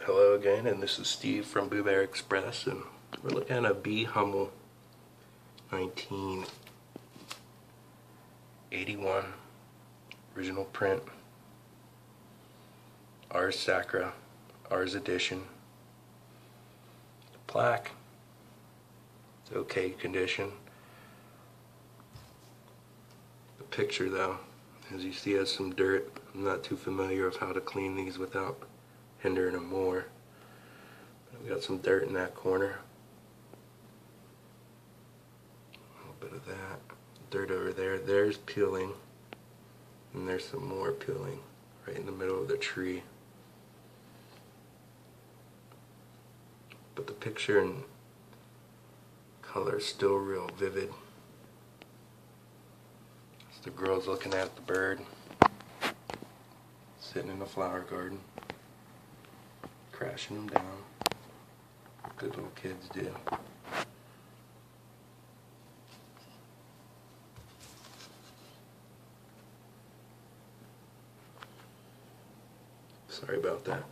Hello again, and this is Steve from Boo Bear Express, and we're looking at a B. Hummel 1981 original print, Ars Sacra, Ars Edition. The plaque, it's okay condition. The picture, though, as you see, has some dirt. I'm not too familiar with how to clean these without hindering them more. We got some dirt in that corner. A little bit of that. Dirt over there. There's peeling. And there's some more peeling right in the middle of the tree. But the picture and color is still real vivid. It's the girls looking at the bird sitting in the flower garden, crashing them down. Good little kids do. Sorry about that.